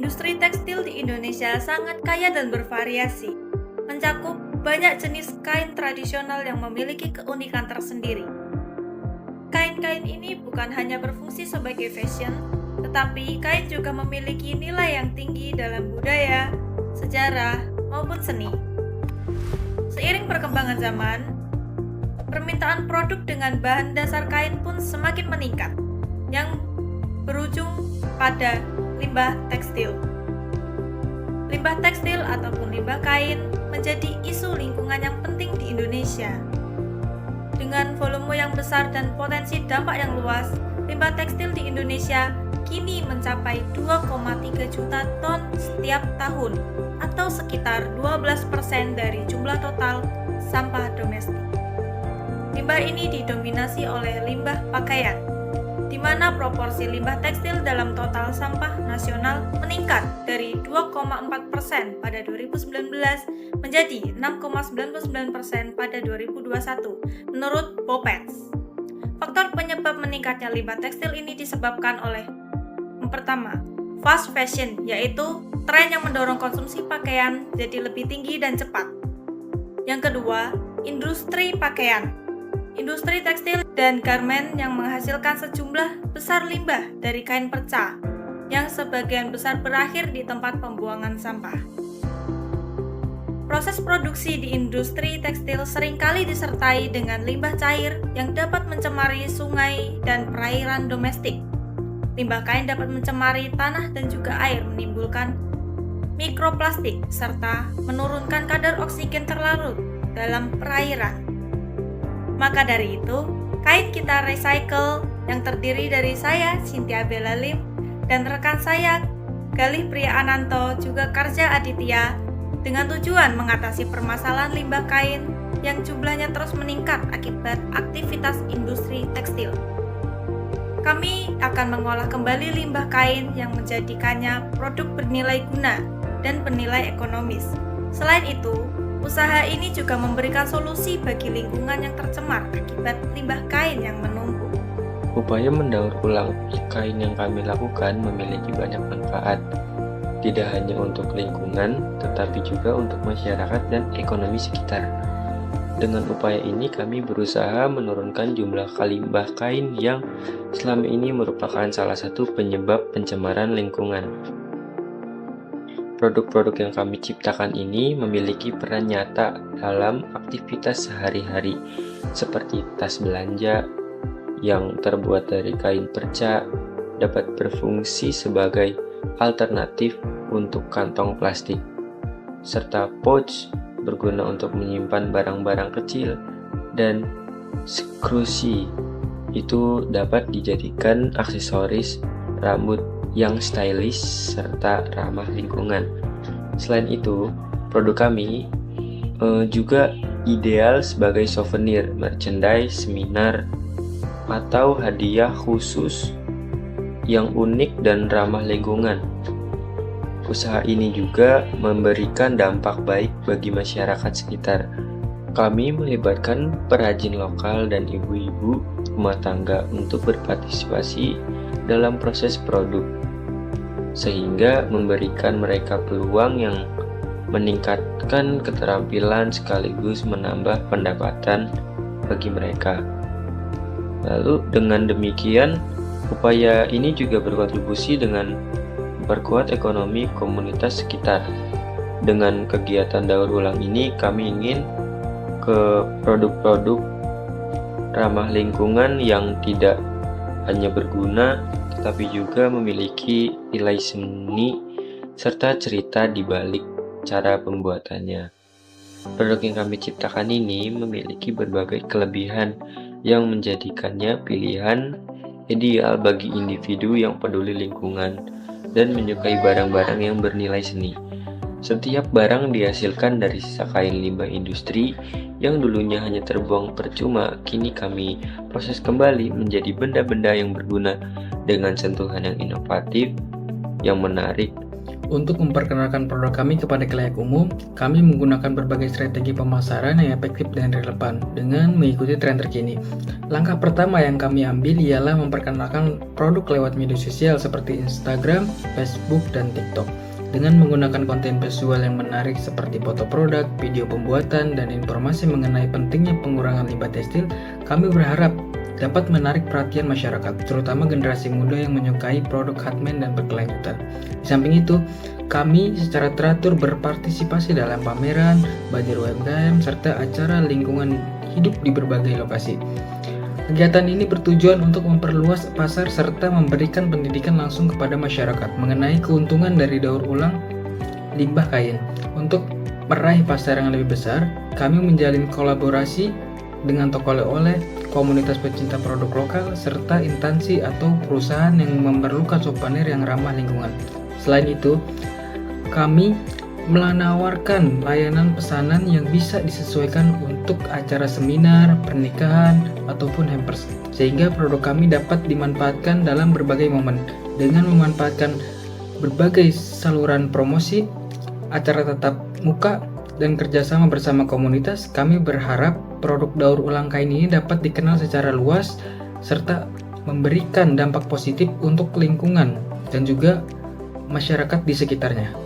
Industri tekstil di Indonesia sangat kaya dan bervariasi, mencakup banyak jenis kain tradisional yang memiliki keunikan tersendiri. Kain-kain ini bukan hanya berfungsi sebagai fashion, tetapi kain juga memiliki nilai yang tinggi dalam budaya, sejarah, maupun seni. Seiring perkembangan zaman, permintaan produk dengan bahan dasar kain pun semakin meningkat, yang berujung pada limbah tekstil. Limbah tekstil ataupun limbah kain menjadi isu lingkungan yang penting di Indonesia. Dengan volume yang besar dan potensi dampak yang luas, limbah tekstil di Indonesia kini mencapai 2,3 juta ton setiap tahun, atau sekitar 12% dari jumlah total sampah domestik. Limbah ini didominasi oleh limbah pakaian, di mana proporsi limbah tekstil dalam total sampah nasional meningkat dari 2,4% pada 2019 menjadi 6,99% pada 2021 menurut BOPETS. Faktor penyebab meningkatnya limbah tekstil ini disebabkan oleh yang pertama, fast fashion, yaitu tren yang mendorong konsumsi pakaian jadi lebih tinggi dan cepat. Yang kedua, industri pakaian. Industri tekstil dan garmen yang menghasilkan sejumlah besar limbah dari kain perca, yang sebagian besar berakhir di tempat pembuangan sampah. Proses produksi di industri tekstil seringkali disertai dengan limbah cair yang dapat mencemari sungai dan perairan domestik. Limbah kain dapat mencemari tanah dan juga air, menimbulkan mikroplastik, serta menurunkan kadar oksigen terlarut dalam perairan. Maka dari itu, kain kita recycle yang terdiri dari saya, Cynthia Bella Lim, dan rekan saya, Galih Priya Ananto, juga Karja Aditya, dengan tujuan mengatasi permasalahan limbah kain yang jumlahnya terus meningkat akibat aktivitas industri tekstil. Kami akan mengolah kembali limbah kain yang menjadikannya produk bernilai guna dan bernilai ekonomis. Selain itu, usaha ini juga memberikan solusi bagi lingkungan yang tercemar akibat limbah kain yang menumpuk. Upaya mendaur ulang kain yang kami lakukan memiliki banyak manfaat, tidak hanya untuk lingkungan, tetapi juga untuk masyarakat dan ekonomi sekitar. Dengan upaya ini kami berusaha menurunkan jumlah limbah kain yang selama ini merupakan salah satu penyebab pencemaran lingkungan. Produk-produk yang kami ciptakan ini memiliki peran nyata dalam aktivitas sehari-hari, seperti tas belanja yang terbuat dari kain perca dapat berfungsi sebagai alternatif untuk kantong plastik, serta pouch berguna untuk menyimpan barang-barang kecil, dan scrunchie itu dapat dijadikan aksesoris rambut yang stylish serta ramah lingkungan. Selain itu, produk kami juga ideal sebagai souvenir, merchandise, seminar, atau hadiah khusus yang unik dan ramah lingkungan. Usaha ini juga memberikan dampak baik bagi masyarakat sekitar. Kami melibatkan perajin lokal dan ibu-ibu rumah tangga untuk berpartisipasi dalam proses produk, sehingga memberikan mereka peluang yang meningkatkan keterampilan sekaligus menambah pendapatan bagi mereka. Lalu dengan demikian, upaya ini juga berkontribusi dengan memperkuat ekonomi komunitas sekitar. Dengan kegiatan daur ulang ini, kami ingin ke produk-produk ramah lingkungan yang tidak hanya berguna, tetapi juga memiliki nilai seni serta cerita di balik cara pembuatannya. Produk yang kami ciptakan ini memiliki berbagai kelebihan yang menjadikannya pilihan ideal bagi individu yang peduli lingkungan dan menyukai barang-barang yang bernilai seni. Setiap barang dihasilkan dari sisa kain limbah industri yang dulunya hanya terbuang percuma, kini kami proses kembali menjadi benda-benda yang berguna dengan sentuhan yang inovatif, yang menarik, Untuk memperkenalkan produk kami kepada khalayak umum, kami menggunakan berbagai strategi pemasaran yang efektif dan relevan dengan mengikuti tren terkini. Langkah pertama yang kami ambil ialah memperkenalkan produk lewat media sosial seperti Instagram, Facebook, dan TikTok. Dengan menggunakan konten visual yang menarik seperti foto produk, video pembuatan, dan informasi mengenai pentingnya pengurangan limbah tekstil, kami berharap dapat menarik perhatian masyarakat, terutama generasi muda yang menyukai produk handmade dan berkelanjutan. Di samping itu, kami secara teratur berpartisipasi dalam pameran, bazar UMKM, serta acara lingkungan hidup di berbagai lokasi. Kegiatan ini bertujuan untuk memperluas pasar serta memberikan pendidikan langsung kepada masyarakat mengenai keuntungan dari daur ulang limbah kain. Untuk meraih pasar yang lebih besar, kami menjalin kolaborasi dengan toko oleh-oleh, komunitas pecinta produk lokal, serta instansi atau perusahaan yang memerlukan souvenir yang ramah lingkungan. Selain itu, kami menawarkan layanan pesanan yang bisa disesuaikan untuk acara seminar, pernikahan, ataupun hampers, sehingga produk kami dapat dimanfaatkan dalam berbagai momen. Dengan memanfaatkan berbagai saluran promosi, acara tatap muka, dan kerjasama bersama komunitas, kami berharap produk daur ulang kain ini dapat dikenal secara luas serta memberikan dampak positif untuk lingkungan dan juga masyarakat di sekitarnya.